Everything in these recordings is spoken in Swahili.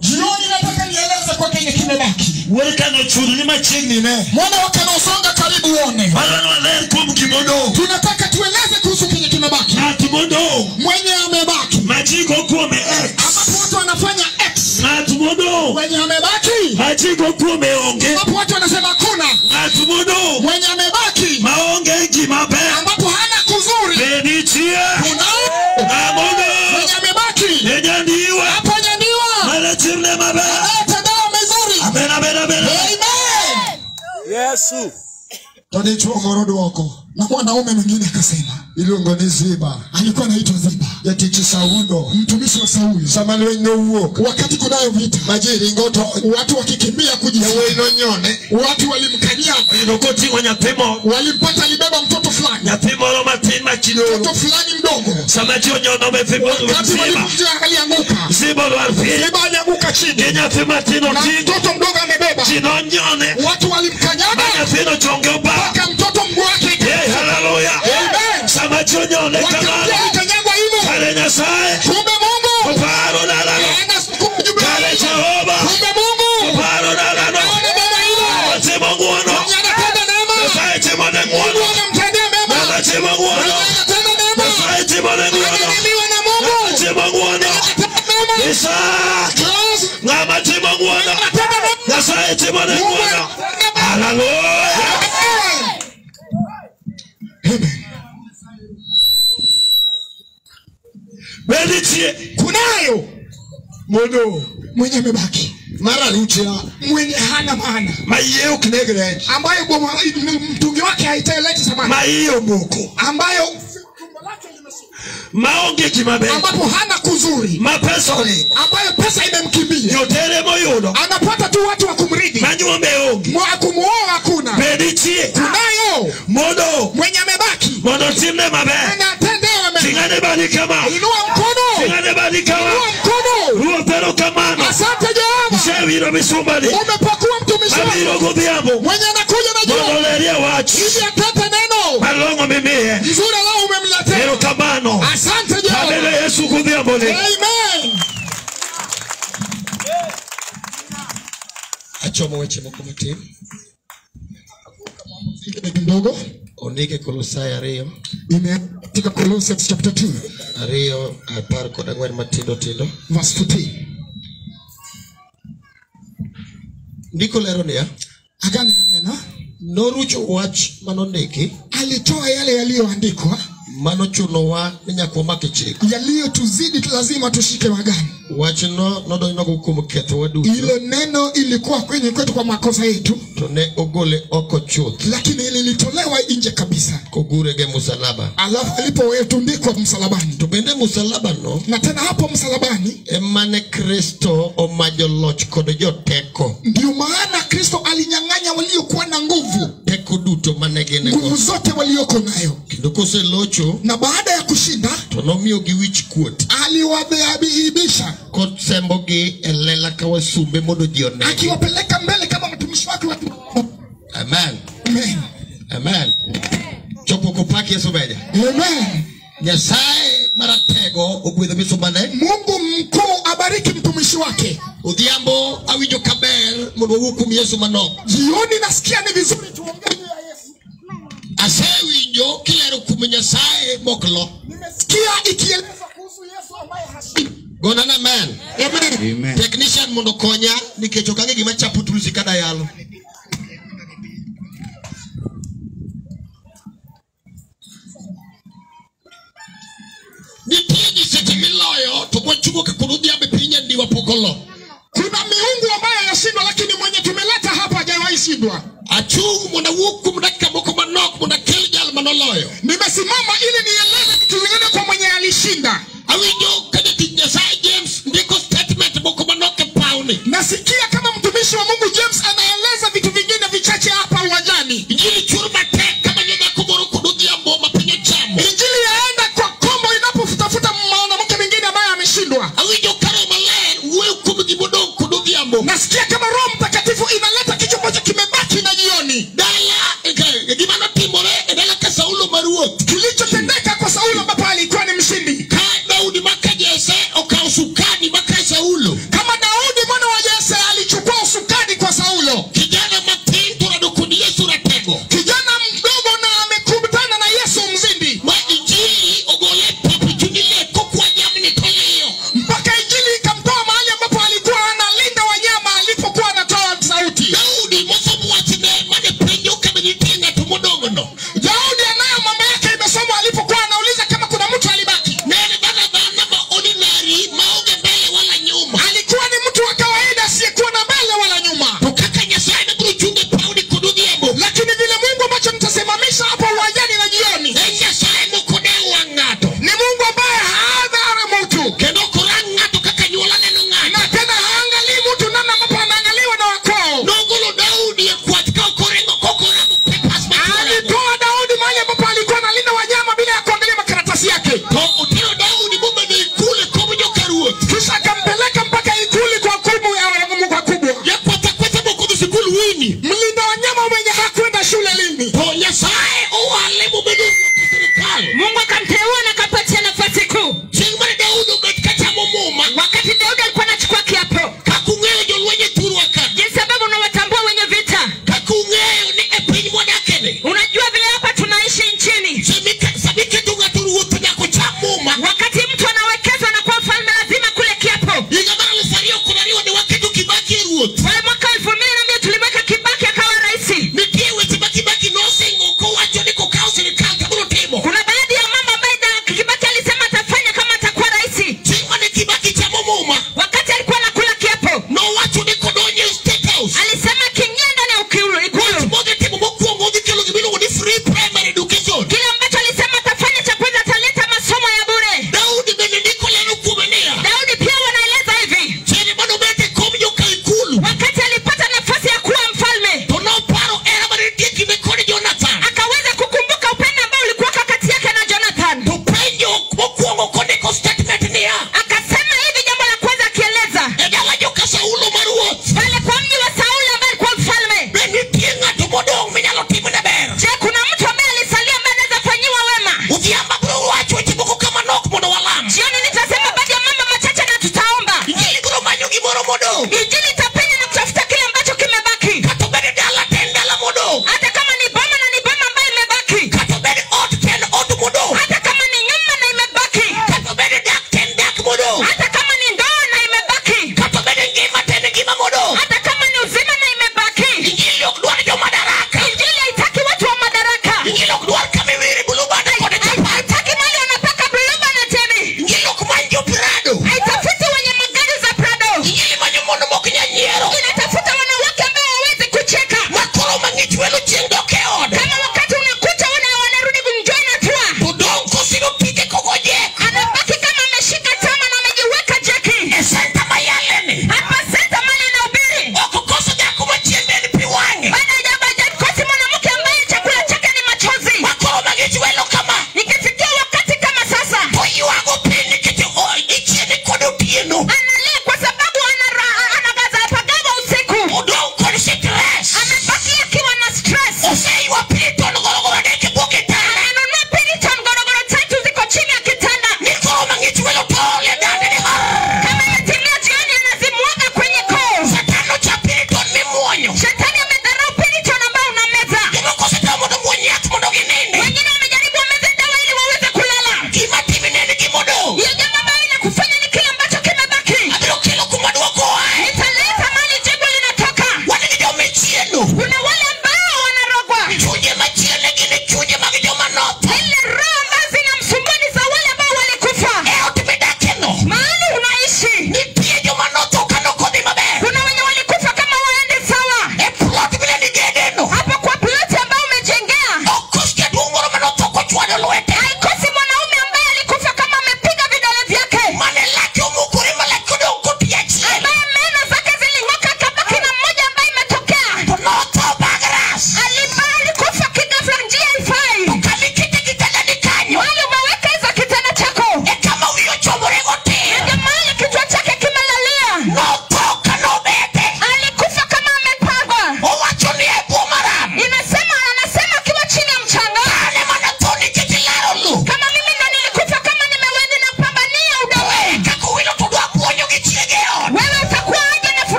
Jioni nataka nieleze kwa kile kimebaki. Mwana wakanosonga karibu uone. Tunataka tueleze kuhusu kile kimebaki. Mwenye amebaki. Ambapo watu wanafanya X. Mwenye amebaki. Ambapo watu wanasema kuna. Mwenye amebaki. Ambapo hana kuzuri. Kuna. Mwenye amebaki. Hapo nyandiwa. Amen, amen, amen. Yesu. Tadichwa morodo wako. Na mwanaume mwingine akasema, ilungo ni Ziba. Alikuwa anaitwa Ziba. Yatichi Saundo. Mtumishi wa Sauli. Samalwe nyowo. Wakati kunayo vita. Majiri ngoto. Watu wakikimbia kujia. Yawe nyone. Watu walimkanyia. Inokoti wanyapemo. Walimpata alibeba mtoto fulani. Nyapemo lo matima kilo. Mtoto fulani mdogo. Samachio nyono Mefibosheth. Wakati walimjia alianguka. Ziba lo alfi. Ziba alianguka chini. Kenya fima tino. Na mtoto mdogo amebeba. Chino nyone. Watu walimkanyana. Manyafino chongeoba. Paka mtoto mguu wake. Hallelujah. Amen. Samachio nyone kama. Kale Nyasaye. Kumbe Mungu. Kuparo na lalo. Kale Jehova. Kumbe Mungu. Kuparo na lalo. Wate Mungu wano. Wate Mungu wano. Wate Mungu wano. Wate Mungu wano. Isaac. Wate Mungu wano. Wate Mungu wano. Hallelujah. Kunayo mono mwenye amebaki mara lucha mwenye hana maana maiyo kinegere ambayo mtungi wake haiteleti samani maiyo moko ambayo maonge kimabe ambapo hana kuzuri mapesoni ambayo pesa imemkimbia yotere moyo anapata tu watu wa kumridi manyo meonge mwa kumuoa hakuna beditie kunayo mono mwenye amebaki mono timne mabe Singane bali kama inua mkono singane bali kama inua mkono ruo pero kama asante Jehova shewiro misumbali umepakua mtumishi wako mwenye anakuja na jua modoleria watu ili atete neno malongo mimie nzuri lao umemletea pero kama asante Jehova kabele Yesu kudhiambole amen achomo weche mkumati ndogo ondike Kolosai Ario imeandika Colossians chapter 2 Ario apar kod ang'wen matindo tindo verse 14 ndiko lero niya agane neno norucho wach manondiki alitoa yale yaliyoandikwa manochunowa ninyakwa makichik yaliyotuzidi lazima tushike magano wachno nodonyo kuom ketho waduto ile neno ilikuwa kwenye kwetu kwa makosa yetu to ne ogole oko chuth lakini ilitolewa nje kabisa kogurege msalaba alafu alipowetundikwa msalabani to bende msalaba no na tena hapo msalabani emane Kristo omajo loch kod joteko ndio maana Kristo alinyang'anya waliokuwa na nguvu teko duto manegene nguvu zote walioko nayo kendo kose locho na baada ya kushinda tonomio giwich kuot aliwabeabisha kot sembogi elela kawa sumbe modo jione akiwapeleka mbele kama mtumishi wake watu amen amen amen chopo kopaki Yesu bede amen Nyasaye maratego ogwedho misumbane Mungu mkuu abariki mtumishi wake udhiambo awijo kaber modo wukum Yesu manok jioni nasikia ni vizuri tuongee ya Yesu asewinjo kilero kum Nyasaye moklo nimesikia ikieleza kuhusu Yesu ambaye hashinda Gonana man. Amen. Amen. Technician mondo konya nikecho kange gima chapu tulusi kada yalo. Nipini seti miloyo tumochuko kakurudi ya mepinya ndiwa pokolo. Kuna miungu ambayo yashindwa lakini mwenye tumeleta hapa hajawahi shindwa. Achungu mwana wuku mdaka moko manok mwana kiljal manoloyo. Nimesimama ili nieleze kitu zingine kwa mwenye alishinda. Awinjo kadeti Nyasaye James ndiko statement moko manoke pauni. Nasikia kama mtumishi wa Mungu James anaeleza vitu vingine vichache hapa uwanjani. Injili churuma tek kama nyonga kuburu kududi ya mboma pinyo chamo. Injili yaenda kwa kombo inapofutafuta mwanamke mwingine ambaye ameshindwa. Awinjo karo malen uwe kumudi Nasikia kama Roho Mtakatifu inaleta kitu ambacho kimebaki na jioni. Kilichotendeka kwa Saulo ambapo alikuwa ni mshindi. Kama Daudi mwana wa Yese alichukua usukani kwa Saulo. Kijana mdogo na amekutana na Yesu mzindi. Mpaka injili ikamtoa mahali ambapo alikuwa analinda wanyama alipokuwa anatoa sauti. Daudi anayo mama yake imesoma alipokuwa anauliza kama kuna mtu alibaki. Alikuwa ni mtu wa kawaida asiyekuwa na mbele wala nyuma. Lakini vile Mungu ambacho nitasimamisha hapo uwanjani na jioni ni Mungu ambaye haadhara mtu. Na tena haangalii mtu namna ambapo anaangaliwa na wakoo. Alitoa Daudi mahali ambapo alikuwa analinda wanyama bila ya kuangalia makaratasi yake. Kisha akampeleka mpaka ikulu kwa kubwa ya Mungu kubwa. Mlinda wanyama mwenye hakwenda shule lini. Mungu akamteua na akampatia nafasi kuu. Wakati Daudi alikuwa anachukua kiapo. Jinsi ambavyo unawatambua wenye vita. Unajua vile hapa tunaishi nchini. Wakati mtu anawekezwa na kuwa mfalme lazima kule kiapo. Wale mwaka 2002 tulimweka Kibaki akawa rais. Kuna baadhi ya mambo ambayo Kibaki alisema atafanya kama atakuwa rais. Wakati alikuwa anakula kiapo. Alisema kiingia ndani ya ikulu. Kile ambacho alisema atafanya cha kwanza ataleta masomo ya bure. Daudi pia wanaeleza hivi. Wakati alipata nafasi ya kuwa mfalme, akaweza kukumbuka upendo ambao ulikuwa kati yake na Jonathan. Akasema hivi jambo la kwanza akieleza. Pale kwa mji wa Sauli ambaye alikuwa mfalme. Je, kuna mtu ambaye alisalia ambaye anaweza fanyiwa wema? Jioni nitasema baadhi ya mambo machache na tutaomba. Injili itapenya na kutafuta kile ambacho kimebaki. Hata kama ni boma na ni boma ambayo imebaki. Hata kama ni nyumba na imebaki. Hata kama ni ndoa na imebaki. Hata kama ni uzima na imebaki. Injili haitaki watu wa madaraka. Haitaki mali wanapaka buluba na temi. Haitafuti wenye magari za Prado.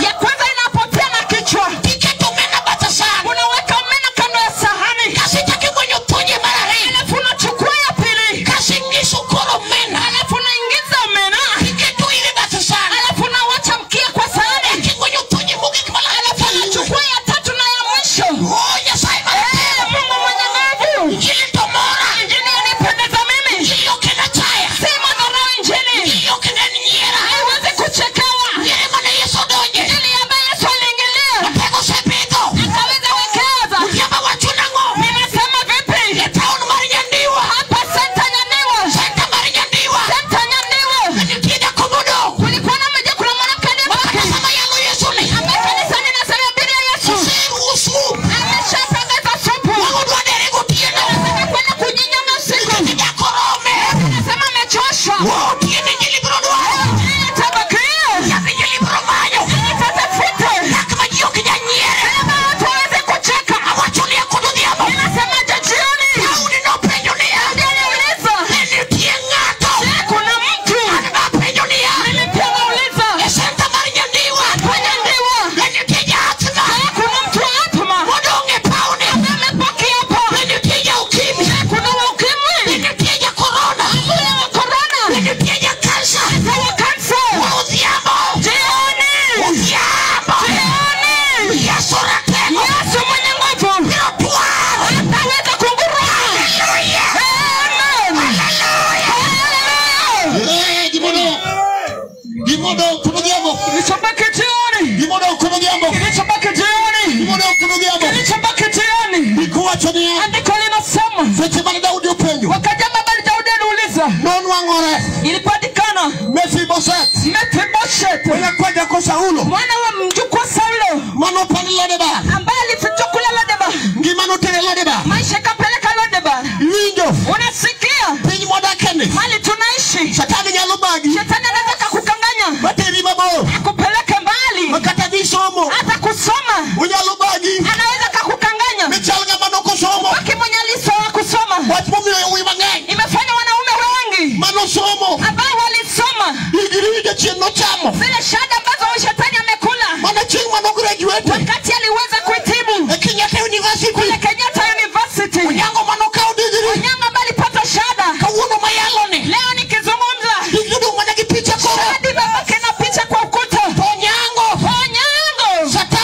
Ya kwanza inapotea na kichwa. Unaweka omena kando ya sahani. Alafu unachukua ya pili. Alafu unaingiza omena. Alafu unawacha mkia kwa sahani. Alafu unachukua ya tatu na ya mwisho. Mungu mwenye nguvu. Injili yanipendeza mimi. Si madharau injili. Haiwezi kuchekewa. Ili ambaye Yesu aliingilia. Akaweza wekeza. Ninasema vipi? Hapa senta nyandiwa. Kulikuwa na mmoja, kuna mwanamke aliyebaki. Ambaye kanisani nasema bila Yesu. Ameshatangaza supu. Anataka kwenda kujinyonga usiku. Anasema amechoshwa. Tabakia. Tatafute. Sema watu waweze kucheka. Anasema jioni. Hajaniuliza. Kuna mtu. Mimi pia nauliza. Hajandiwa. Kuna mtu hatuma. Amebaki hapa. Kuna wa ukimwi. Wa corona. Wa kansa. Jioni. Yesu mwenye nguvu. Ataweza kunguruma. Amen. Gimodo kunugiamo. Kilichobaki jioni. Gimodo kunugiamo. Kilichobaki jioni. Gimodo kunugiamo. Kilichobaki jioni. Bikuwacho ni Andiko linasema. Fete bali Daudi upenyo. Wakaja baba Daudi aliuliza. Nonu wangore. Ilipatikana. Mefibosheth. Wanakwenda kwa Saulo. Mwana wa mjukuu Saulo. Mano pani Lodeba. Ambaye alifichukula Lodeba. Gima no tele Lodeba. Maisha kapeleka Lodeba. Linjo. Unasikia? Pinyi modakene. Mali tunaishi. Shetani nyalubagi. Shetani anataka kukanganya. Bateri babo. Akupeleke mbali. Makata bisomo. Hata kusoma. Unyalubagi. Anaweza kakukanganya. Michalga mano kusomo. Waki mwenye liso wa kusoma. Watu mumio ya uimangeng. Imefanya wanaume wengi. Mano somo. Ambao walisoma. Igirige chieno chamo. Zile shada ambazo shetani amekula. Mana ching mano graduate. Wakati aliweza kuhitimu. Kenyatta University. Kule Kenyatta University. Onyango mano kao digiri. Onyango ambaye alipata shada. Kawuno mayalone. Leo nikizungumza. Digidu mwana kipicha koro. Shadi baba kena picha kwa ukuta. Onyango. Shetani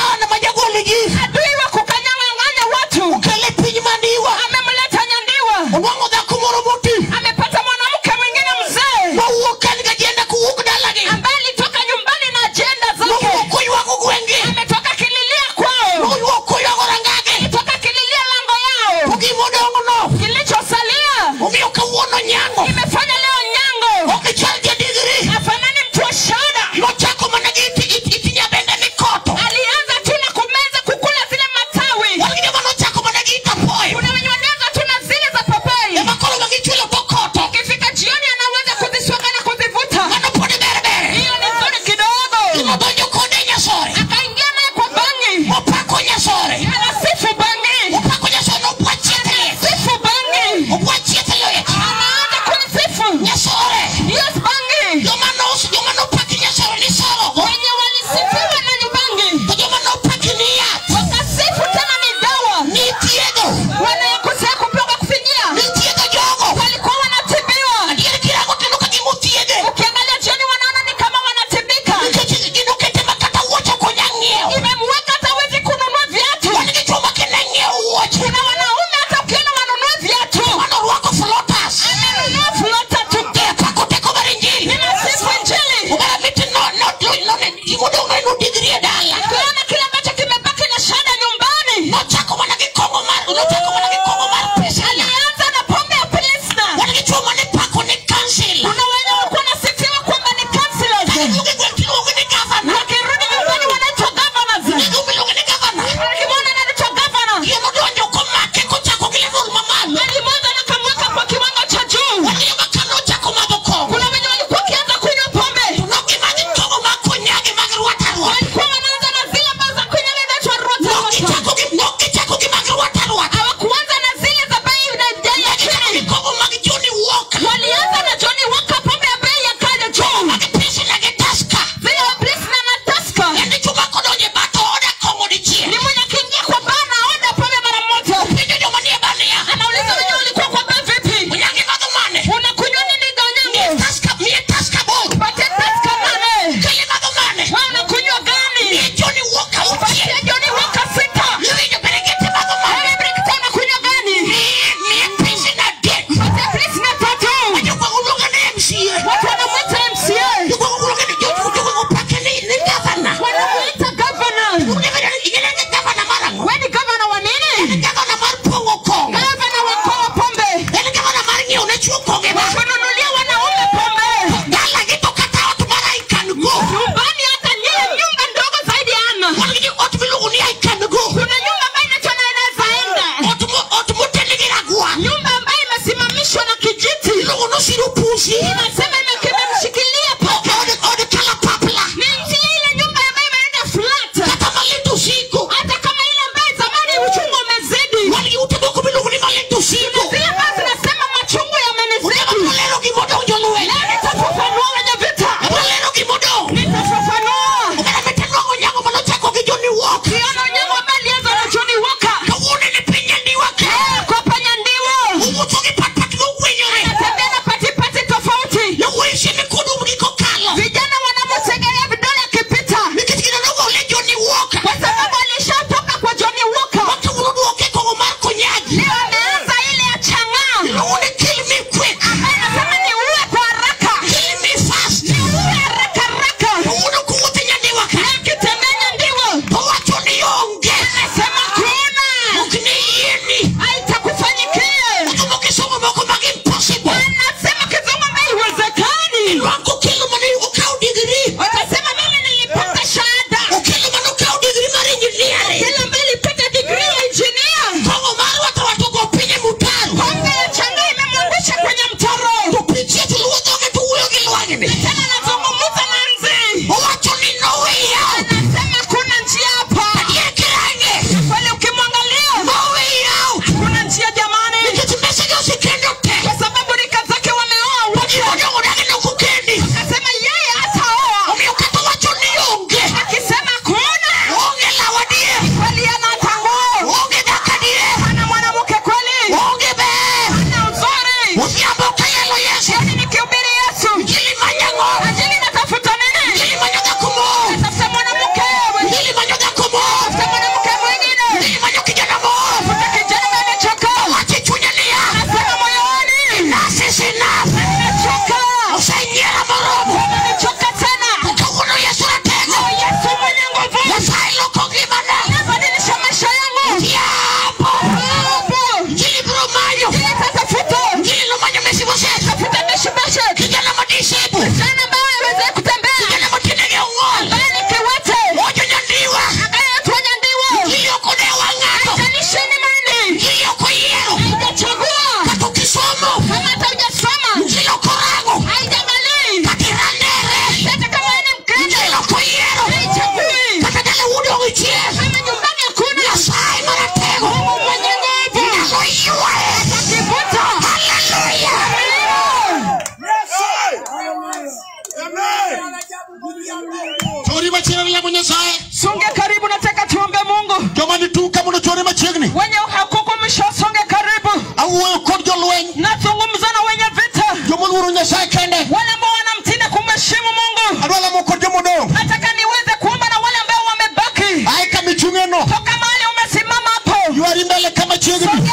machira la Nyasaye. Songe karibu, nataka tuombe Mungu. Joma ni tu kama unachore Machiegni. Wenye hakukumisha songe karibu. Auwe kod jolweny. Nazungumza na wenye vita. Joma luoro Nyasaye kende. Wale ambao wanamtii kumheshimu Mungu. Adwala moko joma Odong. Nataka niweze kuomba na wale ambao wamebaki. Ai kama michungeno. Toka mahali umesimama hapo. Yuari mbele kama Machiegni.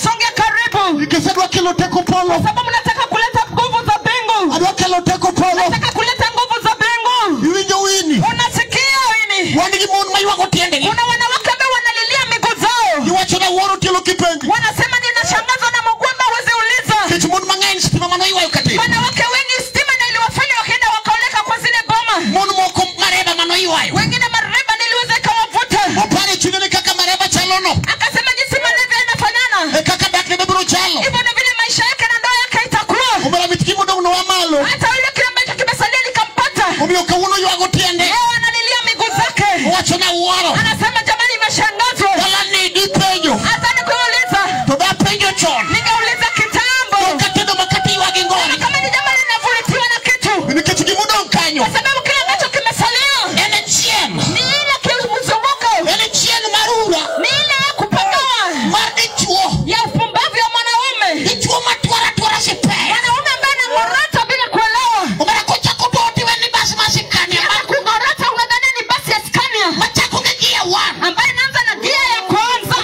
Songe karibu. Ikisedwa kilo teko polo. Sababu nataka kuleta nguvu za mbingu. Adwa kilo teko polo. Nataka kuleta nguvu za mbingu. Iwinjo wini. Unasikia wini? Wani mon maywa kotiende. Kuna wanawake ambao wanalilia miguu zao. Iwacho na woro tilo kipengi. Wanasema ninashangazwa na Mungu ambao huwezi uliza. Kitu mon mangain stima mano iwa yukati. Wanawake wengi stima na iliwafanya wakaenda wakaoleka kwa zile boma. Mon moko mareba mano iwa. Wengine mareba niliweza kawavuta. Opale chunene kaka mareba chalono. Akasema jinsi malezi yanafanana. Kaka bakne bebro chalo. Hivyo na vile maisha yake na ndoa yake itakuwa. Umela mitiki Odong no amalo. Hata yule kile ambacho kimesalia likampata. Umio kawuno yuwa kotiende. Yeye analilia miguu zake. Wacho na woro. Anasema jamani nimeshangazwa. Dala ni dipenyo. Hata nikuuliza. Toba penyo chon. Ningeuliza kitambo. Katendo makati wa gingoni. Kama ni jamani ninavuritiwa na kitu. Ni kitu Odong kanyo. Kwa sababu kile ambacho kimesalia. Ene chiem. Ni ile kimzunguko. Ene chien marura. Ni ile ya kupagawa. Mardichuo. Ya upumbavu ya mwanaume. Dichuo matwara sipe. Mwanaume ambaye anang'orata bila kuelewa. Umera kocha kuboti weni basi masikania. Kung'orata unadhani ni basi ya Scania. Machako ngegia wan. Ambaye inaanza na gia ya kwanza.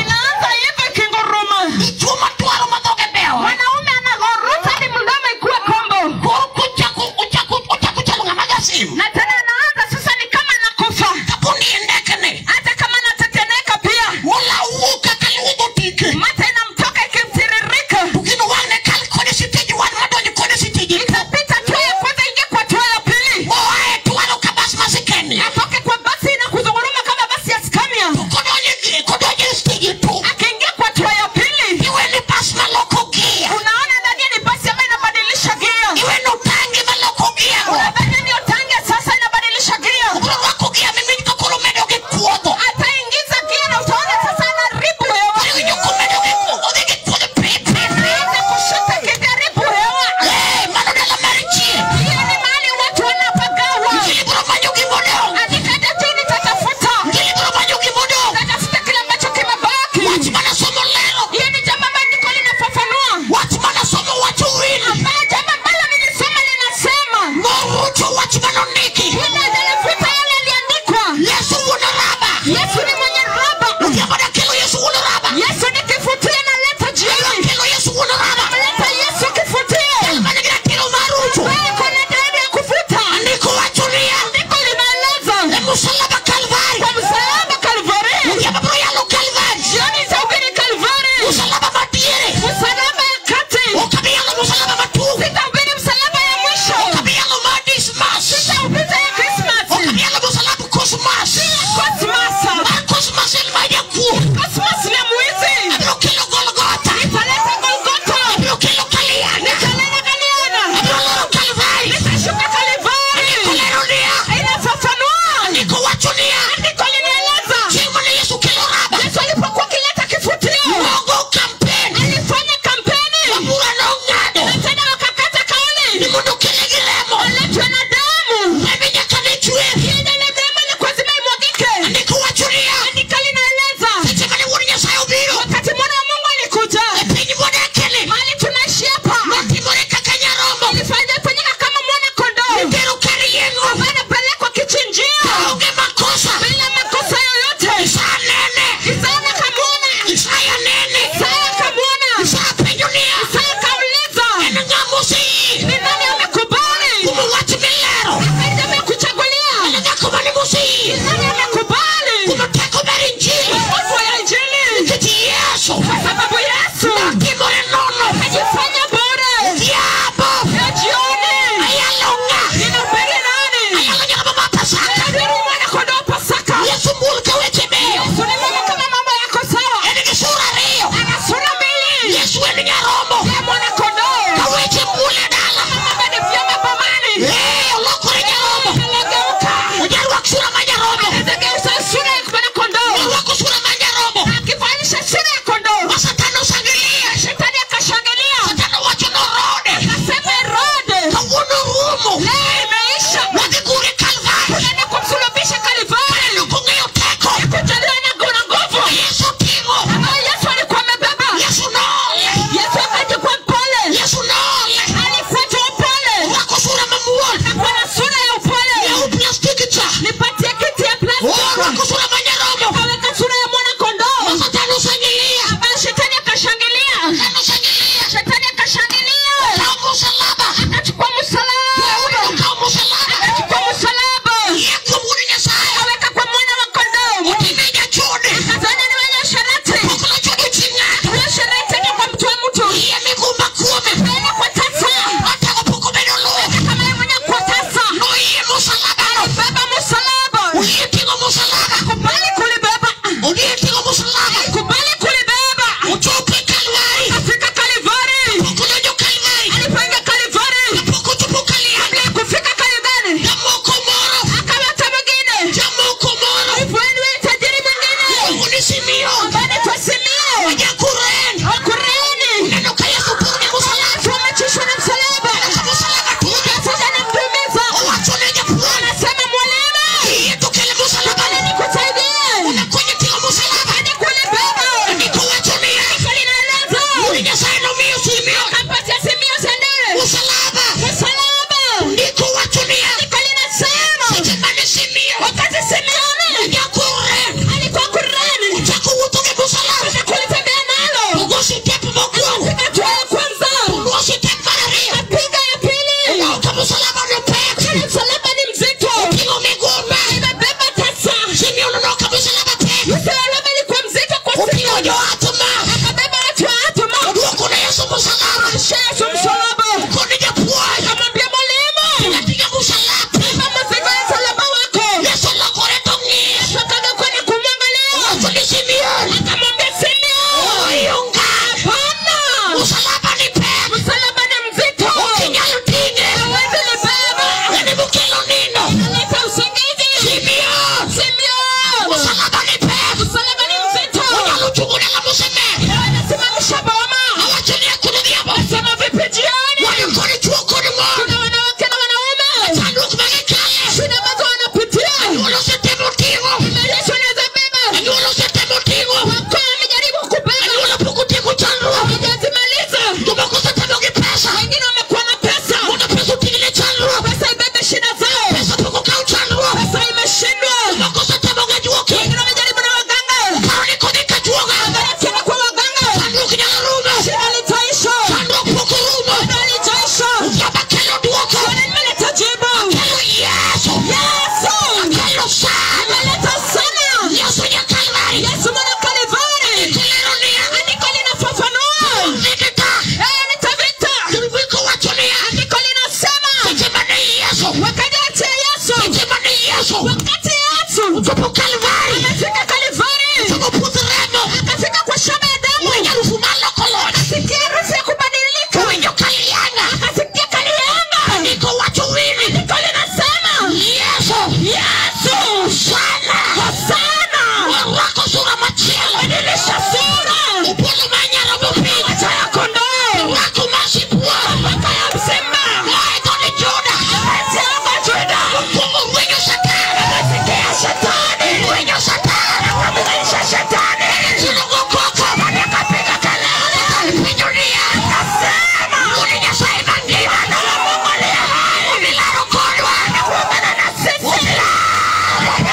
Inaanza hivi kinguruma. Dichuo matwara madhoge beo. Mwanaume anang'orata hadi mdomo ikuwe kombo. Uchaku nga magasim. Na tena anaanza sasa ni kama anakufa. Kapundi endekene. Hata kama anatetemeka pia. Wala uka kalugo tike. Mate inamtoka ikimtiririka. Tukino wane kali kone siteji wan madonji kone siteji. Itapita tu ya kwanza ingie kwa tu ya pili. Moae tuwalo kabasi masikeni. Atoke kwa basi na kuzunguruma kama basi ya Scania. Kudoje siteji tu. Akiingia kwa tu ya pili. Iwe ni basi maloko gia. Unaona ndani ni basi ambayo inabadilisha gia. Iwe no tangi maloko gia. Unadhani ndio tange sasa inabadilisha Kani Simeon. Wakati Simeoni alikuwa kurani. Utakuutoke msalaba. Kulitembea nalo. Ugosi tepe mokuo. Hatua ya kwanza. Ugosi tepe mararia. Hapiga ya pili. Ugoka msalaba unapeka. Msalaba ni mzito. Ukiwa umegoma. Imebeba tasa. Simeon unoka msalaba peka. Msalaba ilikuwa mzito kwa Simeoni. Ukiwa ndio atuma. Akabeba watu wa atuma. Uko na Yesu msalaba. Yesu msalaba. Uko ni japua. Akamwambia mwalimu. Unapiga msalaba. Beba mzigo ya msalaba wako. Yesu anakuletea ngii. Yesu akaga ni kumwangalia. Yesu ni Simeon. Akamwambia Simeon. Oyunga. Hapana. Msalaba ni peka. Msalaba ni mzito. Ukinyalutine. Hawezi libeba. Ni mkelo nino. Leta usingizi. Simeon. Simeon. Msalaba ni peka. Msalaba ni mzito. Unaluchukuna kama useme. Anasimamisha boma. Hawachunia kurudia bo. Sema vipi jioni? Walikoni chuokoni mo. Kuna wanawake na wanaume. Sanduku magekale. Shida ambazo wanapitia. Ulosete motivo. Yesu anaweza beba. Ulosete motivo. Wako wamejaribu kubeba. Ulapukutiku chandu. Hawajazimaliza. Tumakosa tadogi pesa. Wengine wamekuwa na pesa. Una pesa utingile chandu. Pesa ibebe shida zao. Pesa pukuka uchandu. Pesa imeshindwa. Tumakosa tadoga juoki. Wengine wamejaribu na waganga. Karoni kodika juoga. Tena kwa waganga. Sanduku nyalarume. Shida litaisha. Sanduku pukurume. Shida litaisha. Yabakelo duoka. Nimeleta jibu. Akelo Yesu. Yesu. Akelo sana. Nimeleta sana. Yesu ya Kalvari. Yesu mwana Kalvari. Kuleronia. Andiko linafafanua. Nikita. Nitavita. Tuliwiko watunia. Andiko linasema. Sijimani Yesu. Wakati Yesu. Sijimani Yesu. Wakati Yesu. Utupo Kalvari. Amefika Kalvari. Utupo putiremo. Akafika kwa shamba ya damu. Mwenye rufumalo kolona. Akasikia harufu ya kubadilika. Mwenye kaliana. Akasikia kalianga. Andiko watu wili. Andiko linasema. Yesu. Yesu. Sana. Sana. Warako sura machelo. Badilisha sura. Upolo manyara mupili. Macho ya kondoo. Wako masipua. Mpaka ya msimba. Waito ni Juda. Atiama Juda. Mungu mwenye satani. Akasikia shetani. Mwenye satani. Akabadilisha shetani. Sinugokoko. Akapiga kelele. Alipinyunia. Akasema. Ulinya saima ngima. Na Mungu aliye hai. Umilaro kodwa. Kupambana na sisi.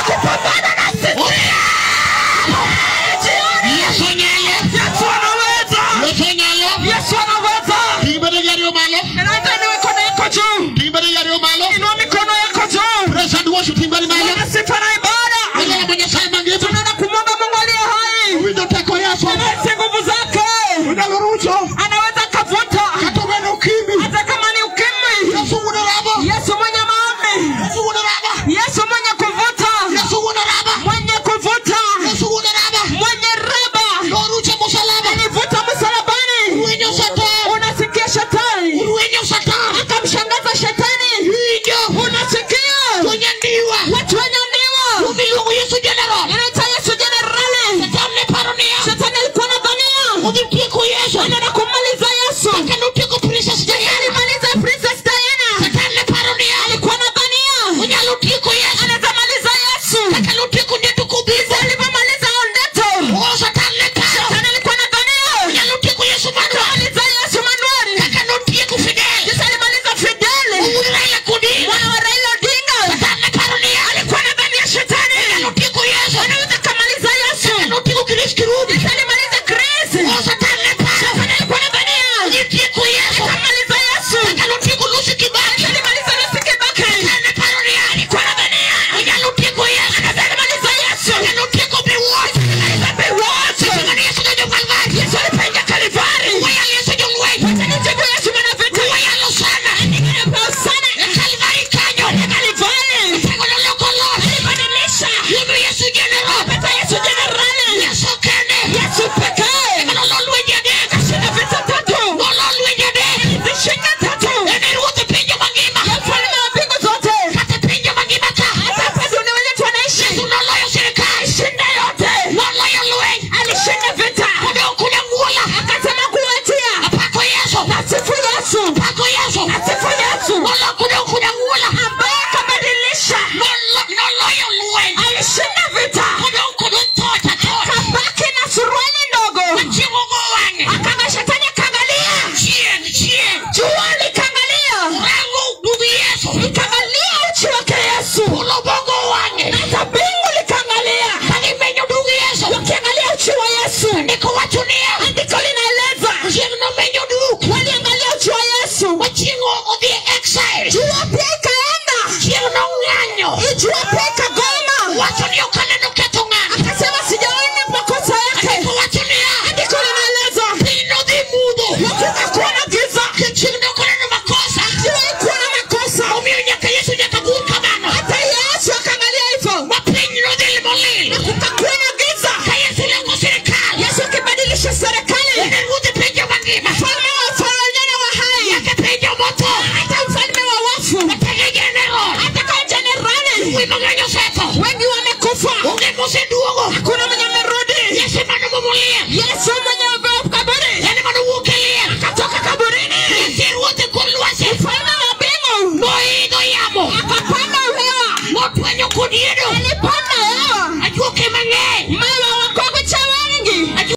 Kupambana na sisi. Yesu nyele. Yesu anaweza. Yesu nyele. Yesu anaweza. Kibere yari malo. Ninaita ni mikono yako juu. Kibere yari malo. Inua mikono yako juu. Praise and worship timbali malo. Bwana sifa na ibada. Wewe mwenye saima ngima. Tunaenda kumwomba Mungu aliye hai. Windo teko Yesu. Anaweza nguvu zake. Unalorucho. Anaweza kavuta. Katobena ukimbi. Hata kama ni ukimwi. Yesu unaraba. Yesu mwenye maombi. Yesu unaraba. Yesu mwenye kuvuta. Yesu unaraba. Mwenye kuvuta. Yesu unaraba. Mwenye raba. Lorucho msalaba. Alivuta msalabani. Wenye satani. Unasikia shetani. Wenye satani. Akamshangaza shetani. Hiyo. Unasikia. Kwenye ndiwa. Watu mang'eny osetho. Wengi wamekufa. Onge moseduogo. Hakuna mwenye amerudi. Yesu mwana mumulia. Yesu mwenye kaburi. Yani mwana uokelia. Akatoka kaburini. Yesu wote kulwase. Ufalme wa mbingu. Moido yamo. Akapanda hewa. Moto wenye kudiedo.